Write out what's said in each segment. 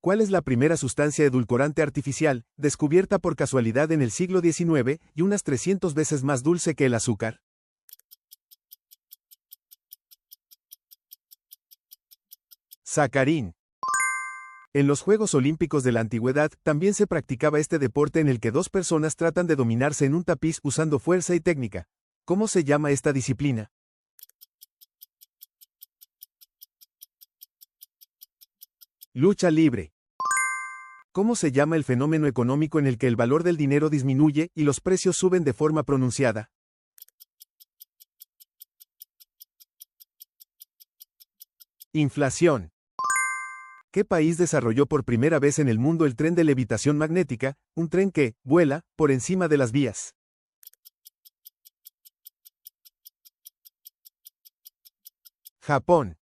¿Cuál es la primera sustancia edulcorante artificial, descubierta por casualidad en el siglo XIX y unas 300 veces más dulce que el azúcar? Sacarín. En los Juegos Olímpicos de la Antigüedad también se practicaba este deporte en el que dos personas tratan de dominarse en un tapiz usando fuerza y técnica. ¿Cómo se llama esta disciplina? Lucha libre. ¿Cómo se llama el fenómeno económico en el que el valor del dinero disminuye y los precios suben de forma pronunciada? Inflación. ¿Qué país desarrolló por primera vez en el mundo el tren de levitación magnética, un tren que vuela por encima de las vías? Japón.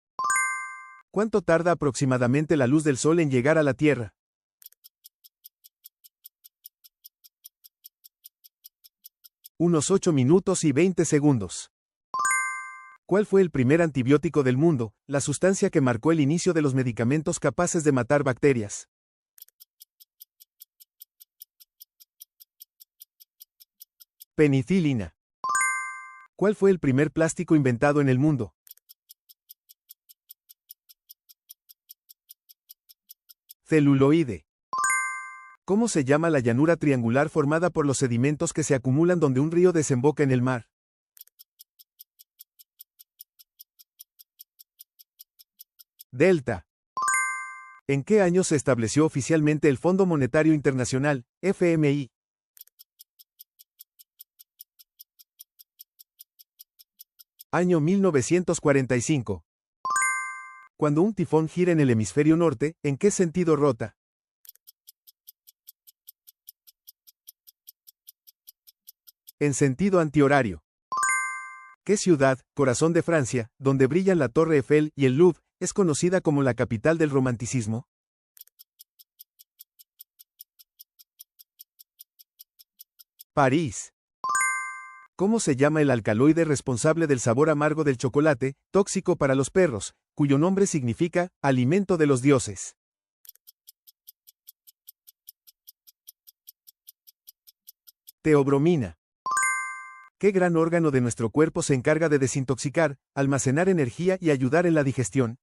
¿Cuánto tarda aproximadamente la luz del sol en llegar a la Tierra? Unos 8 minutos y 20 segundos. ¿Cuál fue el primer antibiótico del mundo, la sustancia que marcó el inicio de los medicamentos capaces de matar bacterias? Penicilina. ¿Cuál fue el primer plástico inventado en el mundo? Celuloide. ¿Cómo se llama la llanura triangular formada por los sedimentos que se acumulan donde un río desemboca en el mar? Delta. ¿En qué año se estableció oficialmente el Fondo Monetario Internacional, FMI? Año 1945. Cuando un tifón gira en el hemisferio norte, ¿en qué sentido rota? En sentido antihorario. ¿Qué ciudad, corazón de Francia, donde brillan la Torre Eiffel y el Louvre, es conocida como la capital del romanticismo? París. ¿Cómo se llama el alcaloide responsable del sabor amargo del chocolate, tóxico para los perros, cuyo nombre significa alimento de los dioses? Teobromina. ¿Qué gran órgano de nuestro cuerpo se encarga de desintoxicar, almacenar energía y ayudar en la digestión?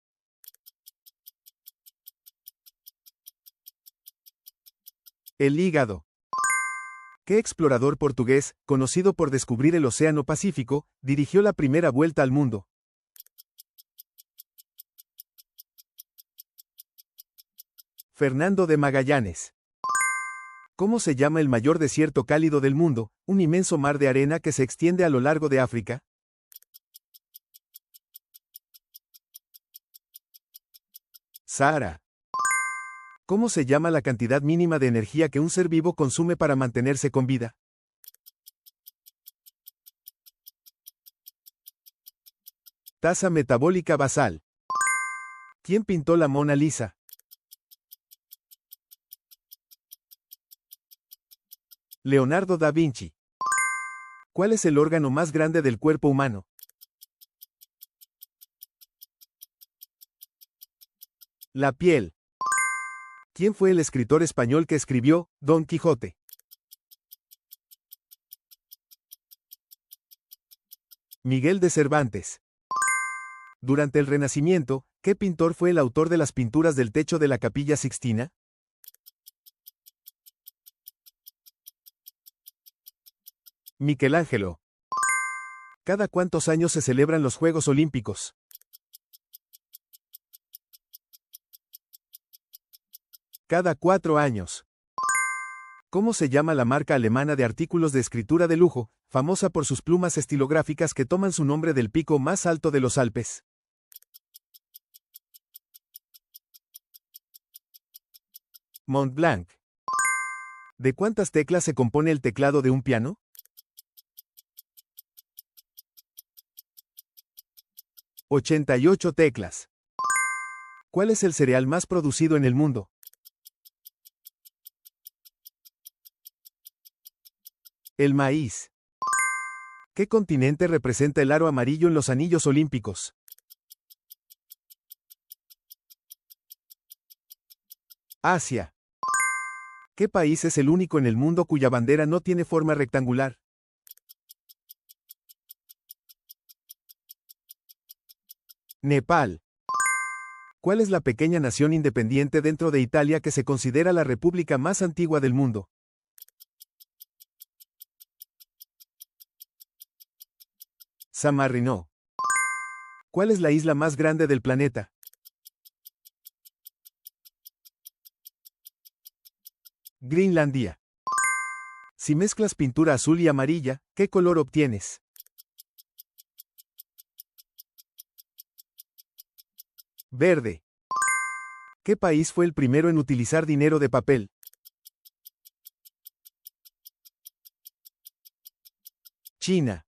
El hígado. ¿Qué explorador portugués, conocido por descubrir el Océano Pacífico, dirigió la primera vuelta al mundo? Fernando de Magallanes. ¿Cómo se llama el mayor desierto cálido del mundo, un inmenso mar de arena que se extiende a lo largo de África? Sahara. ¿Cómo se llama la cantidad mínima de energía que un ser vivo consume para mantenerse con vida? Tasa metabólica basal. ¿Quién pintó la Mona Lisa? Leonardo da Vinci. ¿Cuál es el órgano más grande del cuerpo humano? La piel. ¿Quién fue el escritor español que escribió Don Quijote? Miguel de Cervantes. Durante el Renacimiento, ¿qué pintor fue el autor de las pinturas del techo de la Capilla Sixtina? Michelangelo. ¿Cada cuántos años se celebran los Juegos Olímpicos? Cada 4 años. ¿Cómo se llama la marca alemana de artículos de escritura de lujo, famosa por sus plumas estilográficas que toman su nombre del pico más alto de los Alpes? Montblanc. ¿De cuántas teclas se compone el teclado de un piano? 88 teclas. ¿Cuál es el cereal más producido en el mundo? El maíz. ¿Qué continente representa el aro amarillo en los anillos olímpicos? Asia. ¿Qué país es el único en el mundo cuya bandera no tiene forma rectangular? Nepal. ¿Cuál es la pequeña nación independiente dentro de Italia que se considera la república más antigua del mundo? San Marino. ¿Cuál es la isla más grande del planeta? Groenlandia. Si mezclas pintura azul y amarilla, ¿qué color obtienes? Verde. ¿Qué país fue el primero en utilizar dinero de papel? China.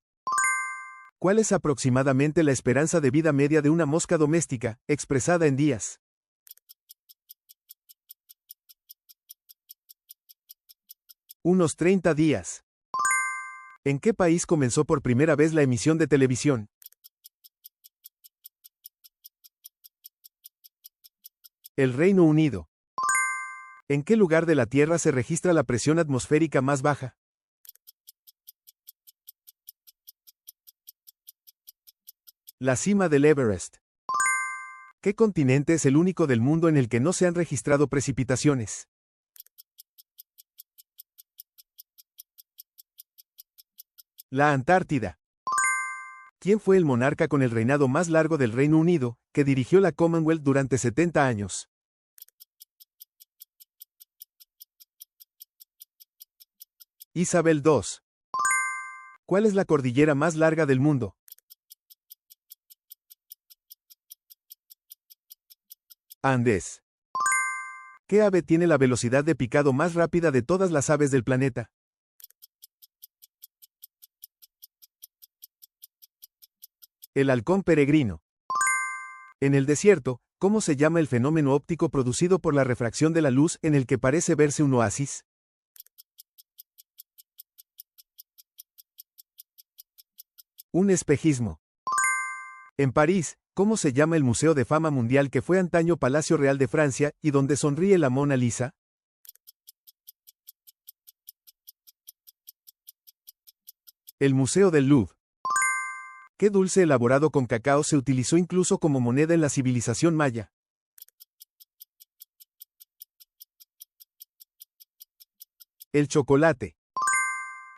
¿Cuál es aproximadamente la esperanza de vida media de una mosca doméstica, expresada en días? Unos 30 días. ¿En qué país comenzó por primera vez la emisión de televisión? El Reino Unido. ¿En qué lugar de la Tierra se registra la presión atmosférica más baja? La cima del Everest. ¿Qué continente es el único del mundo en el que no se han registrado precipitaciones? La Antártida. ¿Quién fue el monarca con el reinado más largo del Reino Unido, que dirigió la Commonwealth durante 70 años? Isabel II. ¿Cuál es la cordillera más larga del mundo? Andes. ¿Qué ave tiene la velocidad de picado más rápida de todas las aves del planeta? El halcón peregrino. En el desierto, ¿cómo se llama el fenómeno óptico producido por la refracción de la luz en el que parece verse un oasis? Un espejismo. En París, ¿cómo se llama el Museo de Fama Mundial que fue antaño Palacio Real de Francia y donde sonríe la Mona Lisa? El Museo del Louvre. ¿Qué dulce elaborado con cacao se utilizó incluso como moneda en la civilización maya? El chocolate.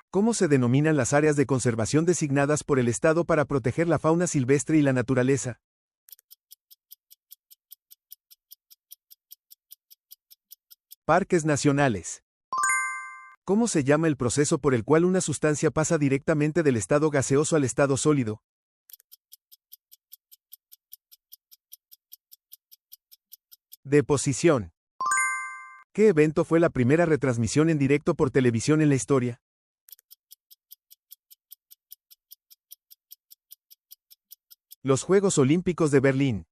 ¿Cómo se denominan las áreas de conservación designadas por el Estado para proteger la fauna silvestre y la naturaleza? Parques nacionales. ¿Cómo se llama el proceso por el cual una sustancia pasa directamente del estado gaseoso al estado sólido? Deposición. ¿Qué evento fue la primera retransmisión en directo por televisión en la historia? Los Juegos Olímpicos de Berlín.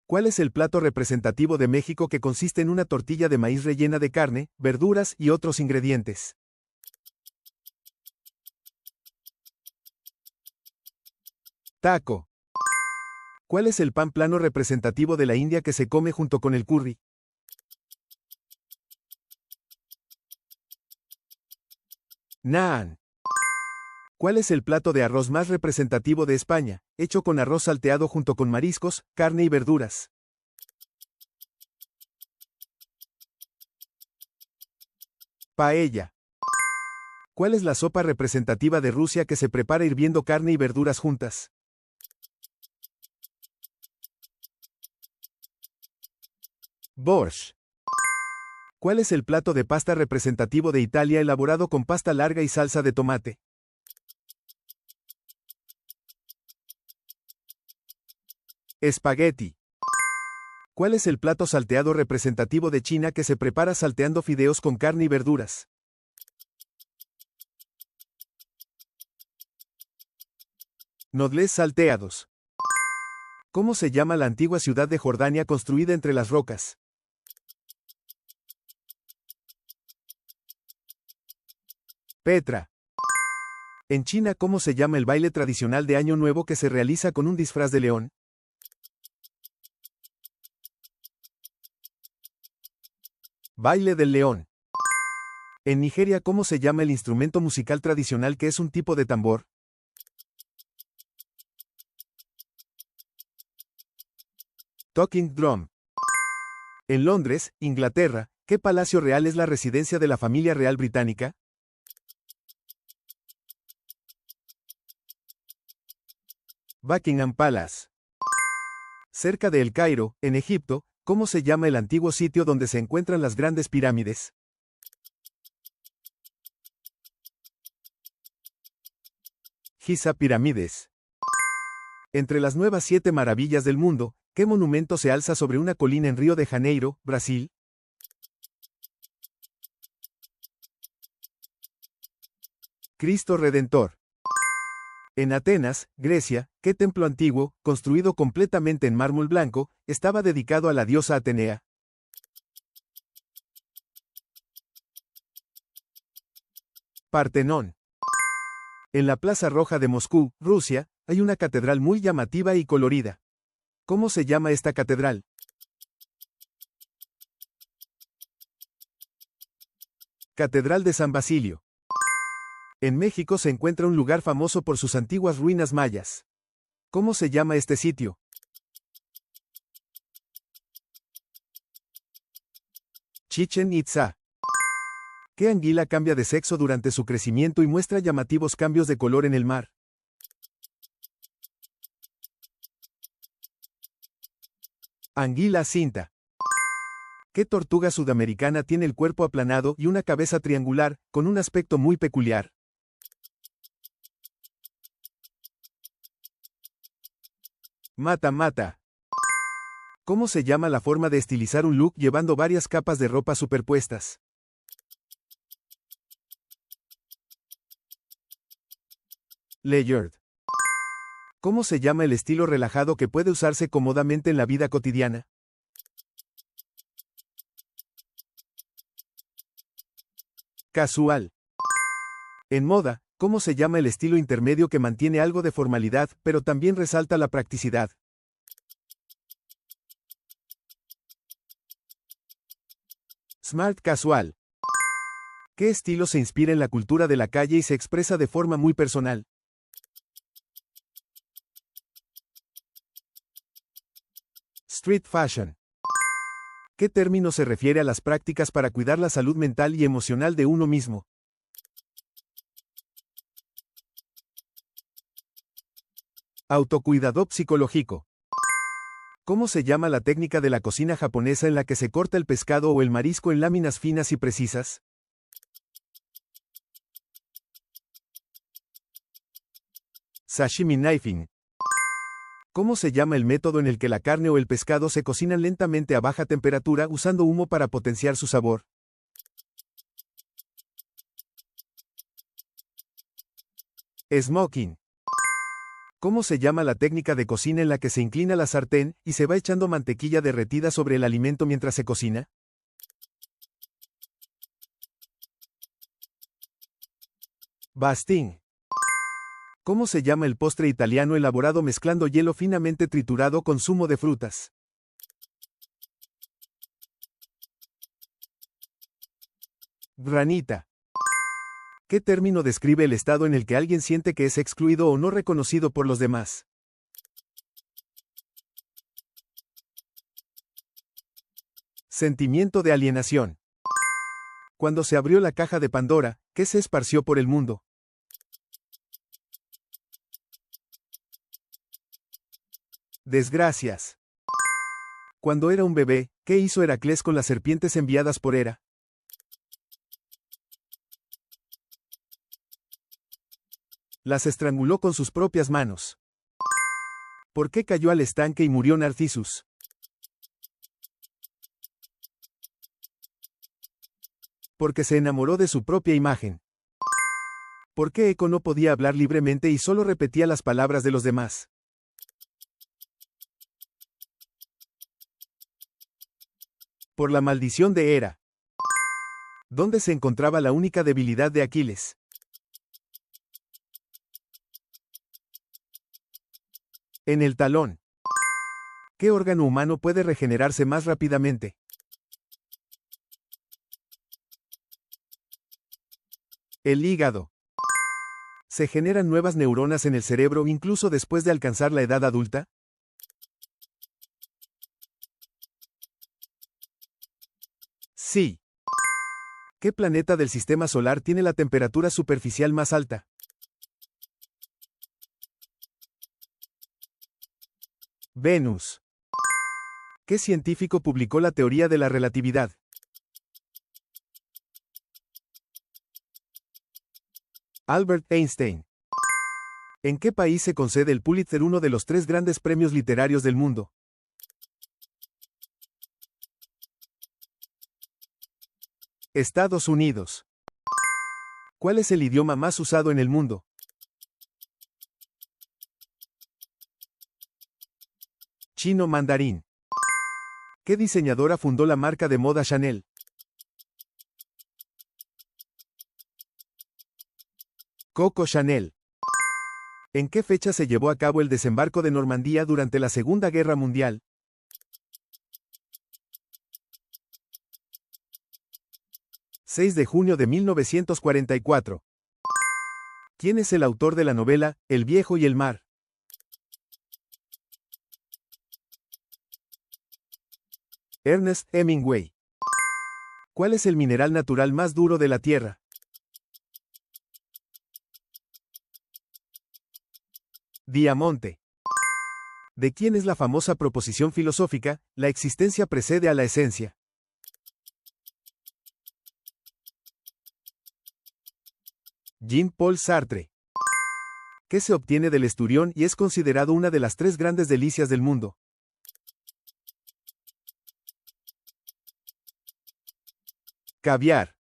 ¿Cuál es el plato representativo de México que consiste en una tortilla de maíz rellena de carne, verduras y otros ingredientes? Taco. ¿Cuál es el pan plano representativo de la India que se come junto con el curry? Naan. ¿Cuál es el plato de arroz más representativo de España, hecho con arroz salteado junto con mariscos, carne y verduras? Paella. ¿Cuál es la sopa representativa de Rusia que se prepara hirviendo carne y verduras juntas? Borscht. ¿Cuál es el plato de pasta representativo de Italia elaborado con pasta larga y salsa de tomate? Espagueti. ¿Cuál es el plato salteado representativo de China que se prepara salteando fideos con carne y verduras? Noodles salteados. ¿Cómo se llama la antigua ciudad de Jordania construida entre las rocas? Petra. En China, ¿cómo se llama el baile tradicional de Año Nuevo que se realiza con un disfraz de león? Baile del león. En Nigeria, ¿cómo se llama el instrumento musical tradicional que es un tipo de tambor? Talking drum. En Londres, Inglaterra, ¿qué palacio real es la residencia de la familia real británica? Buckingham Palace. Cerca de El Cairo, en Egipto, ¿cómo se llama el antiguo sitio donde se encuentran las grandes pirámides? Giza Pirámides. Entre las nuevas 7 maravillas del mundo, ¿qué monumento se alza sobre una colina en Río de Janeiro, Brasil? Cristo Redentor. En Atenas, Grecia, ¿qué templo antiguo, construido completamente en mármol blanco, estaba dedicado a la diosa Atenea? Partenón. En la Plaza Roja de Moscú, Rusia, hay una catedral muy llamativa y colorida. ¿Cómo se llama esta catedral? Catedral de San Basilio. En México se encuentra un lugar famoso por sus antiguas ruinas mayas. ¿Cómo se llama este sitio? Chichén Itzá. ¿Qué anguila cambia de sexo durante su crecimiento y muestra llamativos cambios de color en el mar? Anguila cinta. ¿Qué tortuga sudamericana tiene el cuerpo aplanado y una cabeza triangular, con un aspecto muy peculiar? Mata mata. ¿Cómo se llama la forma de estilizar un look llevando varias capas de ropa superpuestas? Layered. ¿Cómo se llama el estilo relajado que puede usarse cómodamente en la vida cotidiana? Casual. En moda, ¿cómo se llama el estilo intermedio que mantiene algo de formalidad, pero también resalta la practicidad? Smart casual. ¿Qué estilo se inspira en la cultura de la calle y se expresa de forma muy personal? Street fashion. ¿Qué término se refiere a las prácticas para cuidar la salud mental y emocional de uno mismo? Autocuidado psicológico. ¿Cómo se llama la técnica de la cocina japonesa en la que se corta el pescado o el marisco en láminas finas y precisas? Sashimi knifing. ¿Cómo se llama el método en el que la carne o el pescado se cocinan lentamente a baja temperatura usando humo para potenciar su sabor? Smoking. ¿Cómo se llama la técnica de cocina en la que se inclina la sartén y se va echando mantequilla derretida sobre el alimento mientras se cocina? Basting. ¿Cómo se llama el postre italiano elaborado mezclando hielo finamente triturado con zumo de frutas? Granita. ¿Qué término describe el estado en el que alguien siente que es excluido o no reconocido por los demás? Sentimiento de alienación. Cuando se abrió la caja de Pandora, ¿qué se esparció por el mundo? Desgracias. Cuando era un bebé, ¿qué hizo Heracles con las serpientes enviadas por Hera? Las estranguló con sus propias manos. ¿Por qué cayó al estanque y murió Narcissus? Porque se enamoró de su propia imagen. ¿Por qué Eco no podía hablar libremente y solo repetía las palabras de los demás? Por la maldición de Hera. ¿Dónde se encontraba la única debilidad de Aquiles? En el talón. ¿Qué órgano humano puede regenerarse más rápidamente? El hígado. ¿Se generan nuevas neuronas en el cerebro incluso después de alcanzar la edad adulta? Sí. ¿Qué planeta del sistema solar tiene la temperatura superficial más alta? Venus. ¿Qué científico publicó la teoría de la relatividad? Albert Einstein. ¿En qué país se concede el Pulitzer, uno de los 3 grandes premios literarios del mundo? Estados Unidos. ¿Cuál es el idioma más usado en el mundo? Chino mandarín. ¿Qué diseñadora fundó la marca de moda Chanel? Coco Chanel. ¿En qué fecha se llevó a cabo el desembarco de Normandía durante la Segunda Guerra Mundial? 6 de junio de 1944. ¿Quién es el autor de la novela El viejo y el mar? Ernest Hemingway. ¿Cuál es el mineral natural más duro de la Tierra? Diamante. ¿De quién es la famosa proposición filosófica, la existencia precede a la esencia? Jean-Paul Sartre. ¿Qué se obtiene del esturión y es considerado una de las 3 grandes delicias del mundo? Caviar.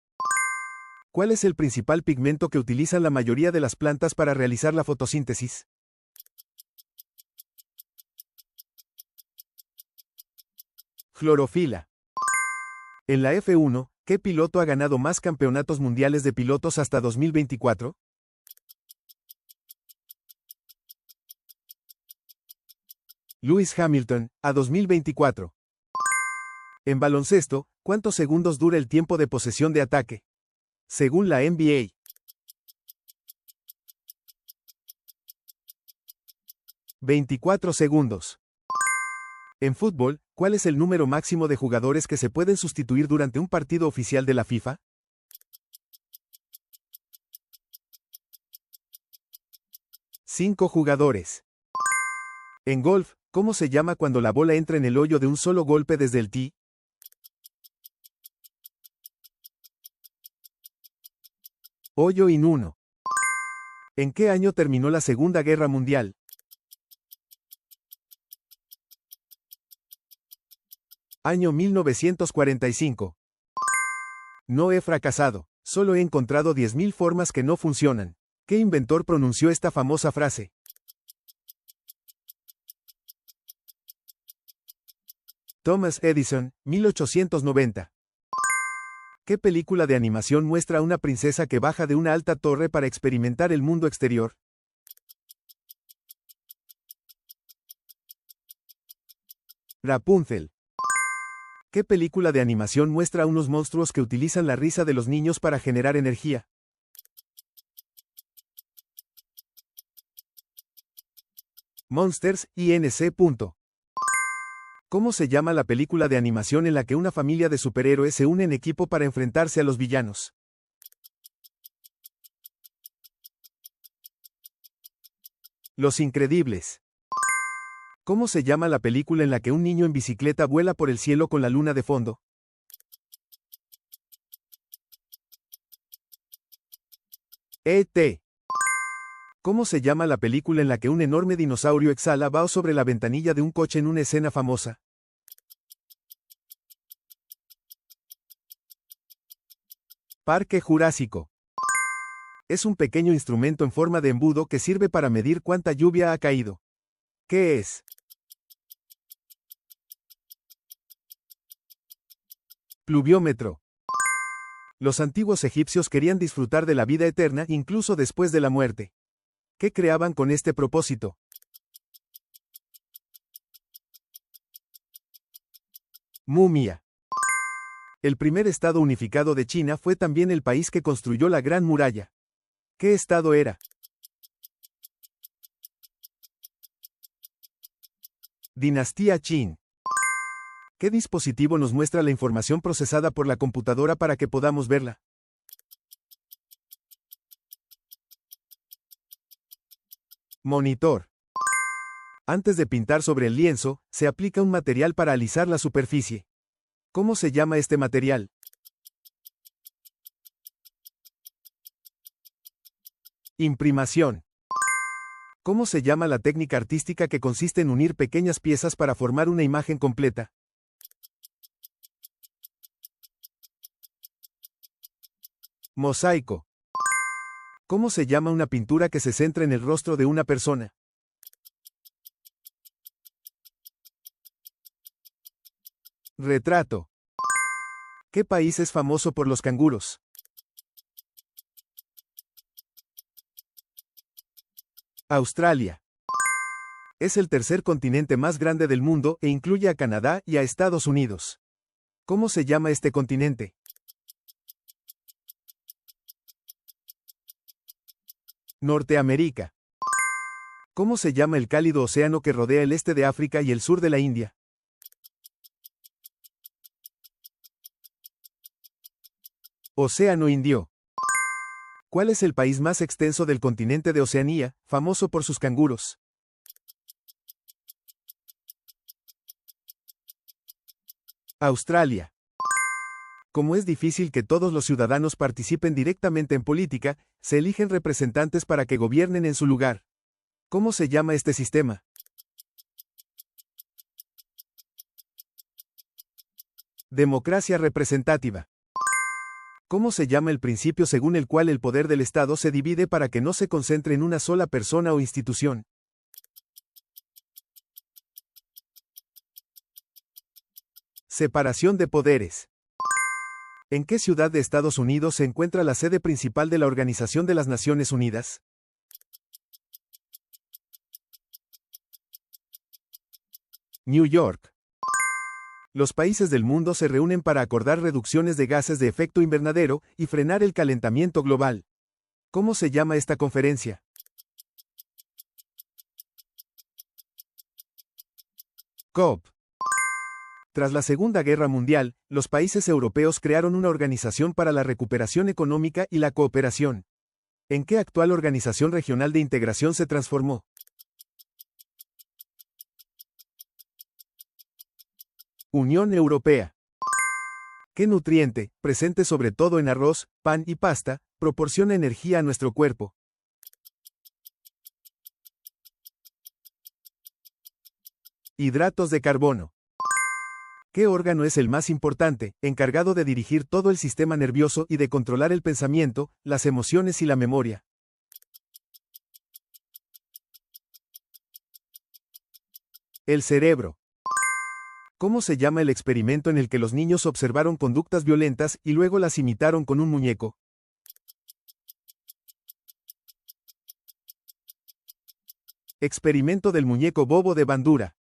¿Cuál es el principal pigmento que utilizan la mayoría de las plantas para realizar la fotosíntesis? Clorofila. En la F1, ¿qué piloto ha ganado más campeonatos mundiales de pilotos hasta 2024? Lewis Hamilton, a 2024. En baloncesto, ¿cuántos segundos dura el tiempo de posesión de ataque? Según la NBA. 24 segundos. En fútbol, ¿cuál es el número máximo de jugadores que se pueden sustituir durante un partido oficial de la FIFA? 5 jugadores. En golf, ¿cómo se llama cuando la bola entra en el hoyo de un solo golpe desde el tee? Hoyo in uno. ¿En qué año terminó la Segunda Guerra Mundial? Año 1945. No he fracasado, solo he encontrado 10.000 formas que no funcionan. ¿Qué inventor pronunció esta famosa frase? Thomas Edison, 1890. ¿Qué película de animación muestra a una princesa que baja de una alta torre para experimentar el mundo exterior? Rapunzel. ¿Qué película de animación muestra a unos monstruos que utilizan la risa de los niños para generar energía? Monsters, Inc. ¿Cómo se llama la película de animación en la que una familia de superhéroes se une en equipo para enfrentarse a los villanos? Los Increíbles. ¿Cómo se llama la película en la que un niño en bicicleta vuela por el cielo con la luna de fondo? E.T. ¿Cómo se llama la película en la que un enorme dinosaurio exhala vaho sobre la ventanilla de un coche en una escena famosa? Parque Jurásico. Es un pequeño instrumento en forma de embudo que sirve para medir cuánta lluvia ha caído. ¿Qué es? Pluviómetro. Los antiguos egipcios querían disfrutar de la vida eterna incluso después de la muerte. ¿Qué creaban con este propósito? Mumia. El primer estado unificado de China fue también el país que construyó la Gran Muralla. ¿Qué estado era? Dinastía Qin. ¿Qué dispositivo nos muestra la información procesada por la computadora para que podamos verla? Monitor. Antes de pintar sobre el lienzo, se aplica un material para alisar la superficie. ¿Cómo se llama este material? Imprimación. ¿Cómo se llama la técnica artística que consiste en unir pequeñas piezas para formar una imagen completa? Mosaico. ¿Cómo se llama una pintura que se centra en el rostro de una persona? Retrato. ¿Qué país es famoso por los canguros? Australia. Es el tercer continente más grande del mundo e incluye a Canadá y a Estados Unidos. ¿Cómo se llama este continente? Norteamérica. ¿Cómo se llama el cálido océano que rodea el este de África y el sur de la India? Océano Indio. ¿Cuál es el país más extenso del continente de Oceanía, famoso por sus canguros? Australia. Como es difícil que todos los ciudadanos participen directamente en política, se eligen representantes para que gobiernen en su lugar. ¿Cómo se llama este sistema? Democracia representativa. ¿Cómo se llama el principio según el cual el poder del Estado se divide para que no se concentre en una sola persona o institución? Separación de poderes. ¿En qué ciudad de Estados Unidos se encuentra la sede principal de la Organización de las Naciones Unidas? New York. Los países del mundo se reúnen para acordar reducciones de gases de efecto invernadero y frenar el calentamiento global. ¿Cómo se llama esta conferencia? COP. Tras la Segunda Guerra Mundial, los países europeos crearon una organización para la recuperación económica y la cooperación. ¿En qué actual organización regional de integración se transformó? Unión Europea. ¿Qué nutriente, presente sobre todo en arroz, pan y pasta, proporciona energía a nuestro cuerpo? Hidratos de carbono. ¿Qué órgano es el más importante, encargado de dirigir todo el sistema nervioso y de controlar el pensamiento, las emociones y la memoria? El cerebro. ¿Cómo se llama el experimento en el que los niños observaron conductas violentas y luego las imitaron con un muñeco? Experimento del muñeco bobo de Bandura.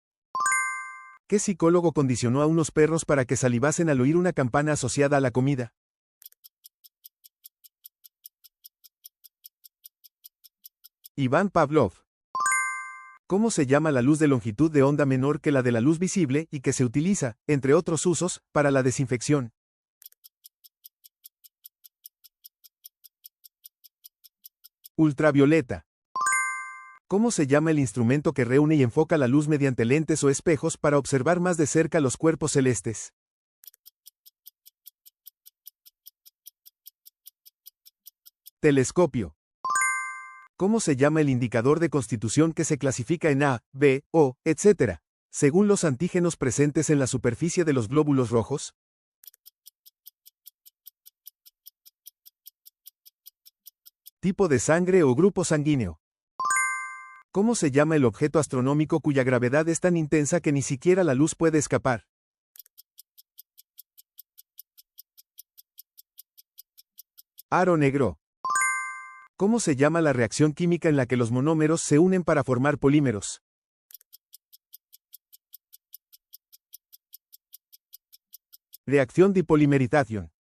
¿Qué psicólogo condicionó a unos perros para que salivasen al oír una campana asociada a la comida? Iván Pavlov. ¿Cómo se llama la luz de longitud de onda menor que la de la luz visible y que se utiliza, entre otros usos, para la desinfección? Ultravioleta. ¿Cómo se llama el instrumento que reúne y enfoca la luz mediante lentes o espejos para observar más de cerca los cuerpos celestes? Telescopio. ¿Cómo se llama el indicador de constitución que se clasifica en A, B, O, etc., según los antígenos presentes en la superficie de los glóbulos rojos? Tipo de sangre o grupo sanguíneo. ¿Cómo se llama el objeto astronómico cuya gravedad es tan intensa que ni siquiera la luz puede escapar? Aro negro. ¿Cómo se llama la reacción química en la que los monómeros se unen para formar polímeros? Reacción dipolimerización.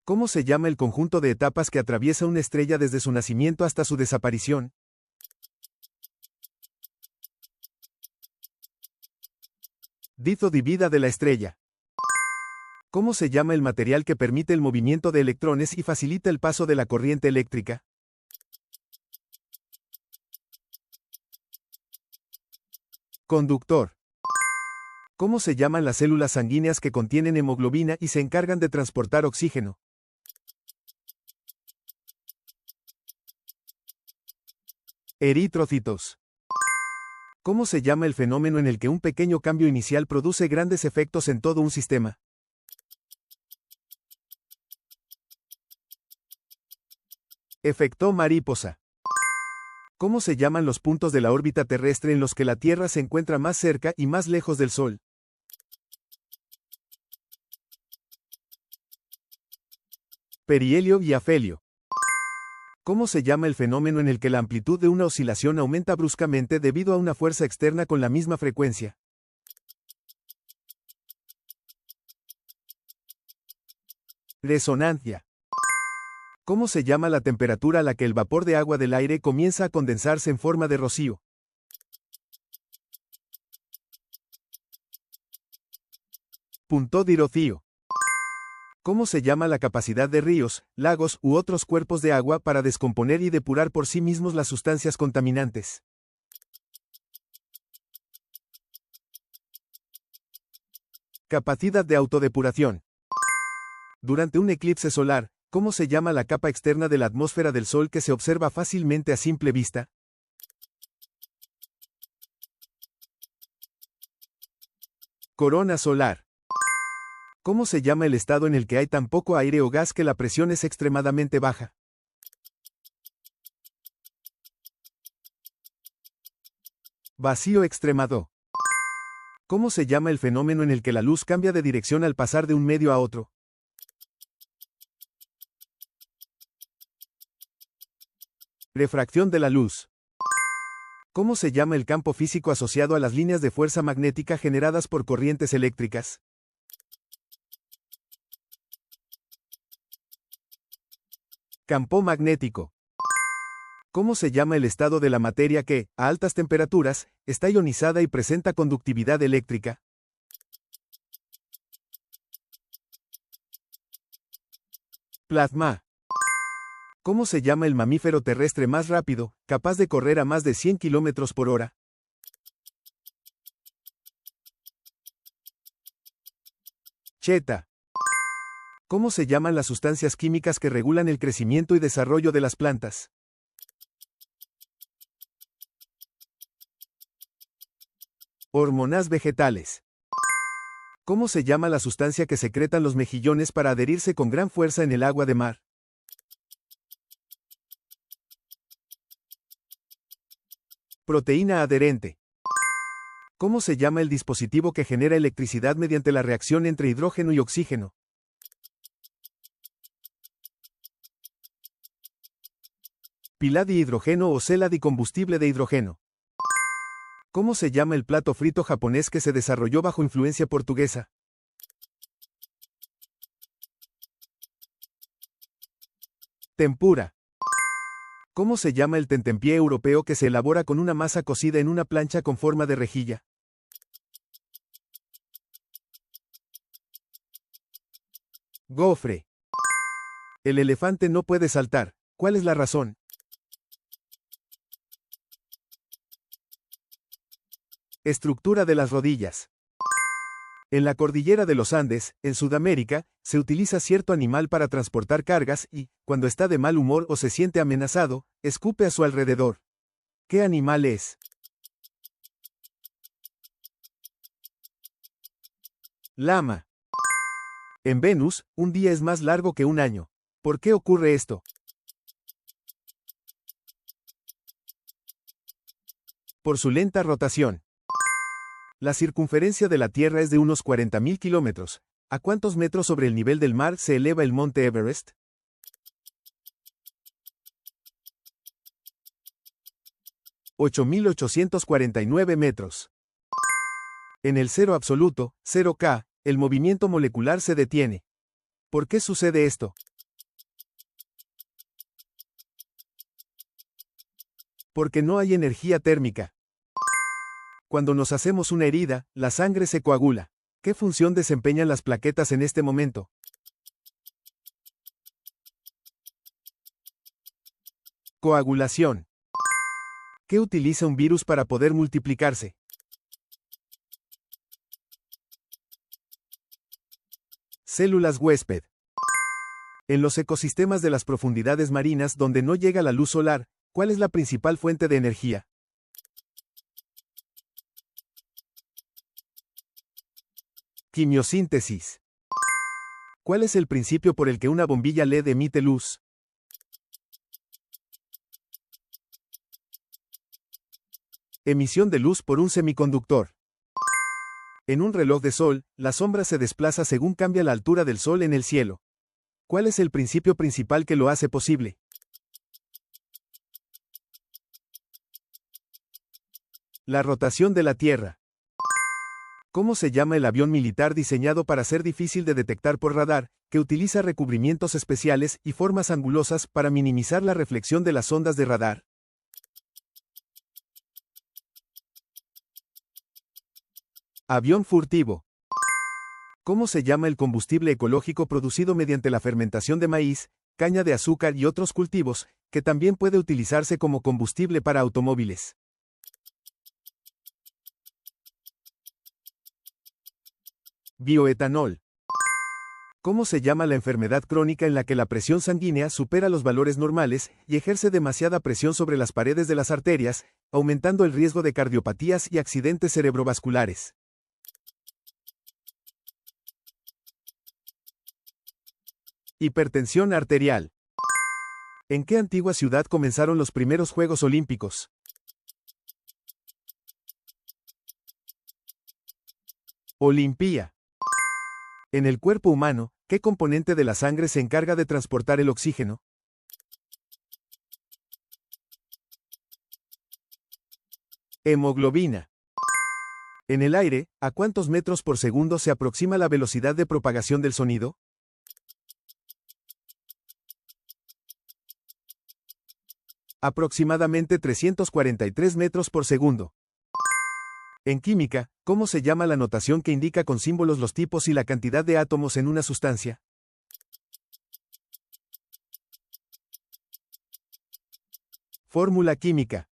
¿Cómo se llama el conjunto de etapas que atraviesa una estrella desde su nacimiento hasta su desaparición? Dizo di vida de la estrella. ¿Cómo se llama el material que permite el movimiento de electrones y facilita el paso de la corriente eléctrica? Conductor. ¿Cómo se llaman las células sanguíneas que contienen hemoglobina y se encargan de transportar oxígeno? Eritrocitos. ¿Cómo se llama el fenómeno en el que un pequeño cambio inicial produce grandes efectos en todo un sistema? Efecto mariposa. ¿Cómo se llaman los puntos de la órbita terrestre en los que la Tierra se encuentra más cerca y más lejos del Sol? Perihelio y afelio. ¿Cómo se llama el fenómeno en el que la amplitud de una oscilación aumenta bruscamente debido a una fuerza externa con la misma frecuencia? Resonancia. ¿Cómo se llama la temperatura a la que el vapor de agua del aire comienza a condensarse en forma de rocío? Punto di rocío. ¿Cómo se llama la capacidad de ríos, lagos u otros cuerpos de agua para descomponer y depurar por sí mismos las sustancias contaminantes? Capacidad de autodepuración. Durante un eclipse solar, ¿cómo se llama la capa externa de la atmósfera del Sol que se observa fácilmente a simple vista? Corona solar. ¿Cómo se llama el estado en el que hay tan poco aire o gas que la presión es extremadamente baja? Vacío extremado. ¿Cómo se llama el fenómeno en el que la luz cambia de dirección al pasar de un medio a otro? Refracción de la luz. ¿Cómo se llama el campo físico asociado a las líneas de fuerza magnética generadas por corrientes eléctricas? Campo magnético. ¿Cómo se llama el estado de la materia que, a altas temperaturas, está ionizada y presenta conductividad eléctrica? Plasma. ¿Cómo se llama el mamífero terrestre más rápido, capaz de correr a más de 100 km por hora? Cheta. ¿Cómo se llaman las sustancias químicas que regulan el crecimiento y desarrollo de las plantas? Hormonas vegetales. ¿Cómo se llama la sustancia que secretan los mejillones para adherirse con gran fuerza en el agua de mar? Proteína adherente. ¿Cómo se llama el dispositivo que genera electricidad mediante la reacción entre hidrógeno y oxígeno? Pila de hidrógeno o cela de combustible de hidrógeno. ¿Cómo se llama el plato frito japonés que se desarrolló bajo influencia portuguesa? Tempura. ¿Cómo se llama el tentempié europeo que se elabora con una masa cocida en una plancha con forma de rejilla? Gofre. El elefante no puede saltar. ¿Cuál es la razón? Estructura de las rodillas. En la cordillera de los Andes, en Sudamérica, se utiliza cierto animal para transportar cargas y, cuando está de mal humor o se siente amenazado, escupe a su alrededor. ¿Qué animal es? Lama. En Venus, un día es más largo que un año. ¿Por qué ocurre esto? Por su lenta rotación. La circunferencia de la Tierra es de unos 40.000 kilómetros. ¿A cuántos metros sobre el nivel del mar se eleva el monte Everest? 8.849 metros. En el cero absoluto, 0K, El movimiento molecular se detiene. ¿Por qué sucede esto? Porque no hay energía térmica. Cuando nos hacemos una herida, la sangre se coagula. ¿Qué función desempeñan las plaquetas en este momento? Coagulación. ¿Qué utiliza un virus para poder multiplicarse? Células huésped. En los ecosistemas de las profundidades marinas donde no llega la luz solar, ¿cuál es la principal fuente de energía? Quimiosíntesis. ¿Cuál es el principio por el que una bombilla LED emite luz? Emisión de luz por un semiconductor. En un reloj de sol, la sombra se desplaza según cambia la altura del sol en el cielo. ¿Cuál es el principio principal que lo hace posible? La rotación de la Tierra. ¿Cómo se llama el avión militar diseñado para ser difícil de detectar por radar, que utiliza recubrimientos especiales y formas angulosas para minimizar la reflexión de las ondas de radar? Avión furtivo. ¿Cómo se llama el combustible ecológico producido mediante la fermentación de maíz, caña de azúcar y otros cultivos, que también puede utilizarse como combustible para automóviles? Bioetanol. ¿Cómo se llama la enfermedad crónica en la que la presión sanguínea supera los valores normales y ejerce demasiada presión sobre las paredes de las arterias, aumentando el riesgo de cardiopatías y accidentes cerebrovasculares? Hipertensión arterial. ¿En qué antigua ciudad comenzaron los primeros Juegos Olímpicos? Olimpía. En el cuerpo humano, ¿qué componente de la sangre se encarga de transportar el oxígeno? Hemoglobina. En el aire, ¿a cuántos metros por segundo se aproxima la velocidad de propagación del sonido? Aproximadamente 343 metros por segundo. En química, ¿cómo se llama la notación que indica con símbolos los tipos y la cantidad de átomos en una sustancia? Fórmula química.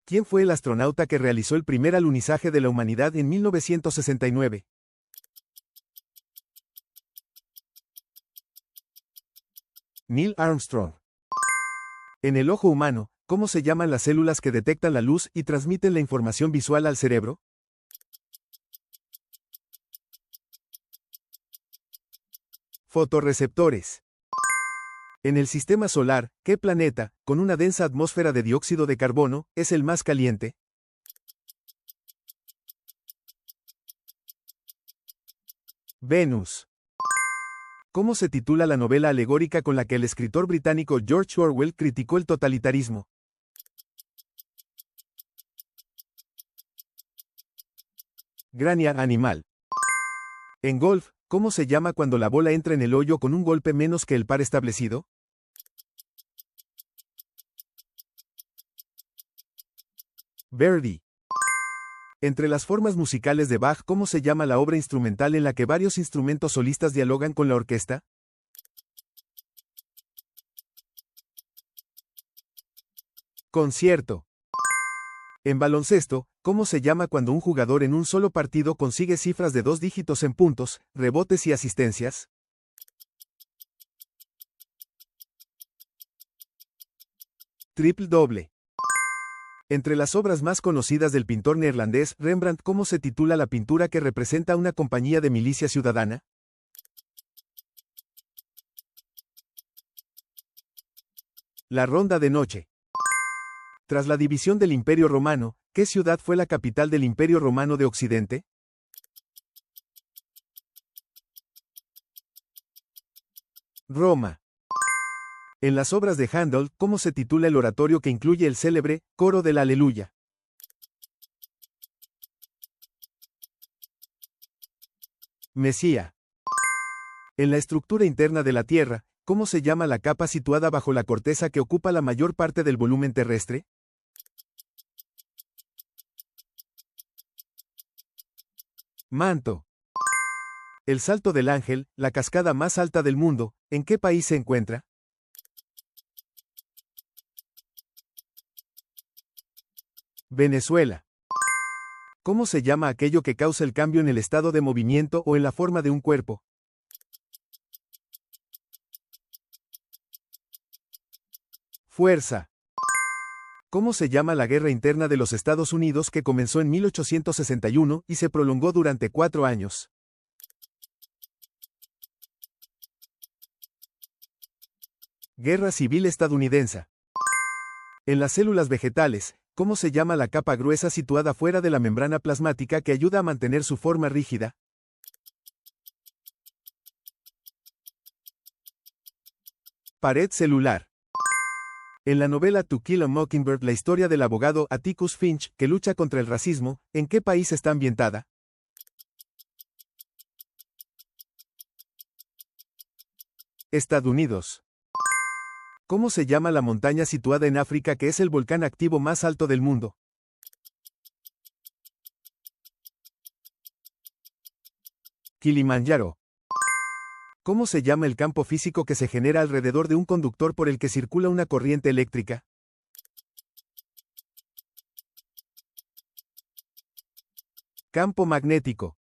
¿Quién fue el astronauta que realizó el primer alunizaje de la humanidad en 1969? Neil Armstrong. En el ojo humano, ¿cómo se llaman las células que detectan la luz y transmiten la información visual al cerebro? Fotorreceptores. En el sistema solar, ¿qué planeta, con una densa atmósfera de dióxido de carbono, es el más caliente? Venus. ¿Cómo se titula la novela alegórica con la que el escritor británico George Orwell criticó el totalitarismo? Grania animal. En golf, ¿cómo se llama cuando la bola entra en el hoyo con un golpe menos que el par establecido? Birdie. Entre las formas musicales de Bach, ¿cómo se llama la obra instrumental en la que varios instrumentos solistas dialogan con la orquesta? Concierto. En baloncesto, ¿cómo se llama cuando un jugador en un solo partido consigue cifras de 2 dígitos en puntos, rebotes y asistencias? Triple doble. Entre las obras más conocidas del pintor neerlandés Rembrandt, ¿cómo se titula la pintura que representa a una compañía de milicia ciudadana? La Ronda de Noche. Tras la división del Imperio Romano, ¿qué ciudad fue la capital del Imperio Romano de Occidente? Roma. En las obras de Handel, ¿cómo se titula el oratorio que incluye el célebre Coro del Aleluya? Mesía. En la estructura interna de la Tierra, ¿cómo se llama la capa situada bajo la corteza que ocupa la mayor parte del volumen terrestre? Manto. El Salto del Ángel, la cascada más alta del mundo, ¿en qué país se encuentra? Venezuela. ¿Cómo se llama aquello que causa el cambio en el estado de movimiento o en la forma de un cuerpo? Fuerza. ¿Cómo se llama la guerra interna de los Estados Unidos que comenzó en 1861 y se prolongó durante 4 años? Guerra Civil Estadounidense. En las células vegetales, ¿cómo se llama la capa gruesa situada fuera de la membrana plasmática que ayuda a mantener su forma rígida? Pared celular. En la novela To Kill a Mockingbird, la historia del abogado Atticus Finch, que lucha contra el racismo, ¿en qué país está ambientada? Estados Unidos. ¿Cómo se llama la montaña situada en África que es el volcán activo más alto del mundo? Kilimanjaro. ¿Cómo se llama el campo físico que se genera alrededor de un conductor por el que circula una corriente eléctrica? Campo magnético.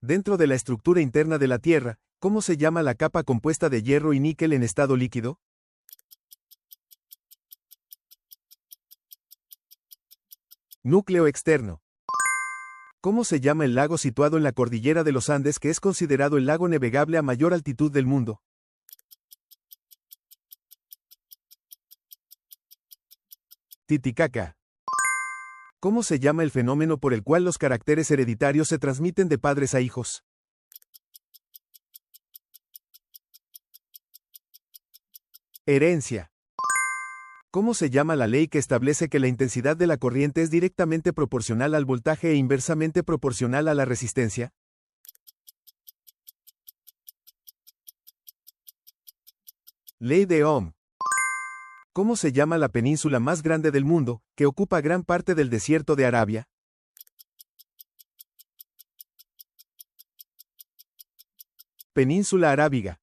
Dentro de la estructura interna de la Tierra, ¿cómo se llama la capa compuesta de hierro y níquel en estado líquido? Núcleo externo. ¿Cómo se llama el lago situado en la cordillera de los Andes que es considerado el lago navegable a mayor altitud del mundo? Titicaca. ¿Cómo se llama el fenómeno por el cual los caracteres hereditarios se transmiten de padres a hijos? Herencia. ¿Cómo se llama la ley que establece que la intensidad de la corriente es directamente proporcional al voltaje e inversamente proporcional a la resistencia? Ley de Ohm. ¿Cómo se llama la península más grande del mundo, que ocupa gran parte del desierto de Arabia? Península Arábiga.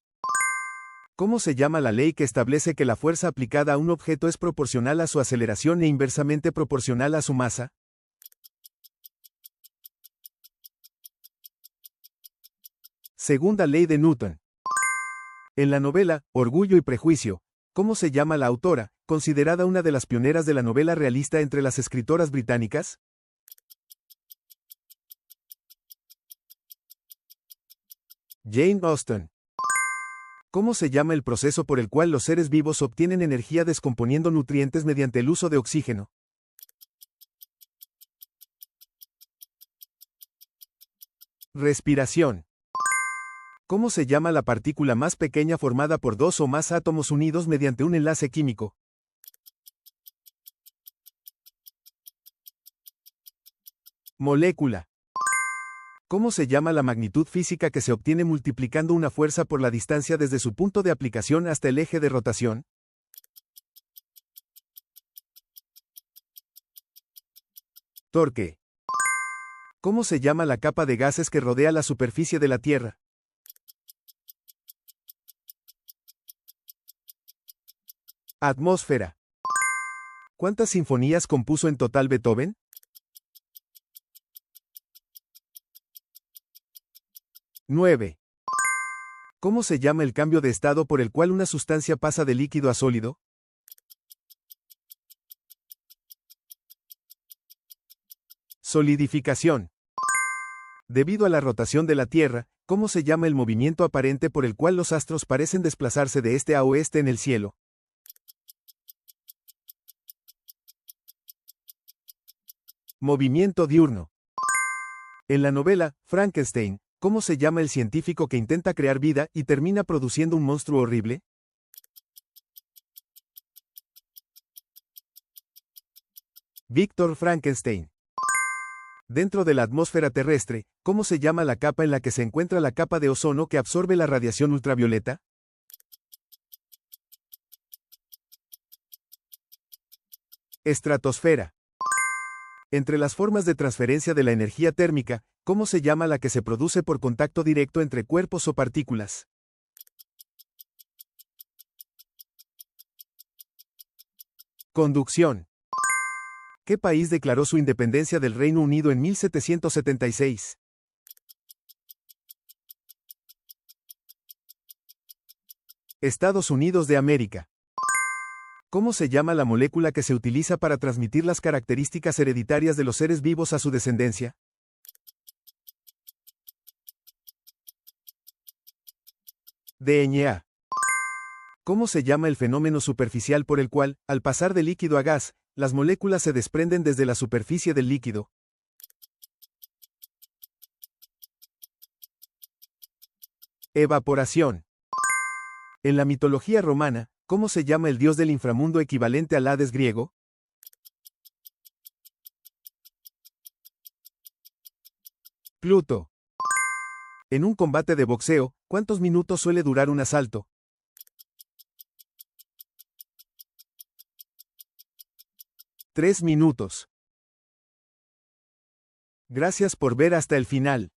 ¿Cómo se llama la ley que establece que la fuerza aplicada a un objeto es proporcional a su aceleración e inversamente proporcional a su masa? Segunda ley de Newton. En la novela, Orgullo y Prejuicio, ¿cómo se llama la autora, considerada una de las pioneras de la novela realista entre las escritoras británicas? Jane Austen. ¿Cómo se llama el proceso por el cual los seres vivos obtienen energía descomponiendo nutrientes mediante el uso de oxígeno? Respiración. ¿Cómo se llama la partícula más pequeña formada por dos o más átomos unidos mediante un enlace químico? Molécula. ¿Cómo se llama la magnitud física que se obtiene multiplicando una fuerza por la distancia desde su punto de aplicación hasta el eje de rotación? Torque. ¿Cómo se llama la capa de gases que rodea la superficie de la Tierra? Atmósfera. ¿Cuántas sinfonías compuso en total Beethoven? 9. ¿Cómo se llama el cambio de estado por el cual una sustancia pasa de líquido a sólido? Solidificación. Debido a la rotación de la Tierra, ¿cómo se llama el movimiento aparente por el cual los astros parecen desplazarse de este a oeste en el cielo? Movimiento diurno. En la novela, Frankenstein, ¿cómo se llama el científico que intenta crear vida y termina produciendo un monstruo horrible? Víctor Frankenstein. Dentro de la atmósfera terrestre, ¿Cómo se llama la capa en la que se encuentra la capa de ozono que absorbe la radiación ultravioleta? Estratosfera. Entre las formas de transferencia de la energía térmica, ¿cómo se llama la que se produce por contacto directo entre cuerpos o partículas? Conducción. ¿Qué país declaró su independencia del Reino Unido en 1776? Estados Unidos de América. ¿Cómo se llama la molécula que se utiliza para transmitir las características hereditarias de los seres vivos a su descendencia? DNA. ¿Cómo se llama el fenómeno superficial por el cual, al pasar de líquido a gas, las moléculas se desprenden desde la superficie del líquido? Evaporación. En la mitología romana, ¿cómo se llama el dios del inframundo equivalente al Hades griego? Pluto. En un combate de boxeo, ¿cuántos minutos suele durar un asalto? 3 minutos. Gracias por ver hasta el final.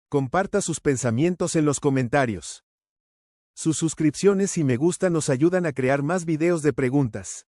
Comparta sus pensamientos en los comentarios. Sus suscripciones y me gusta nos ayudan a crear más videos de preguntas.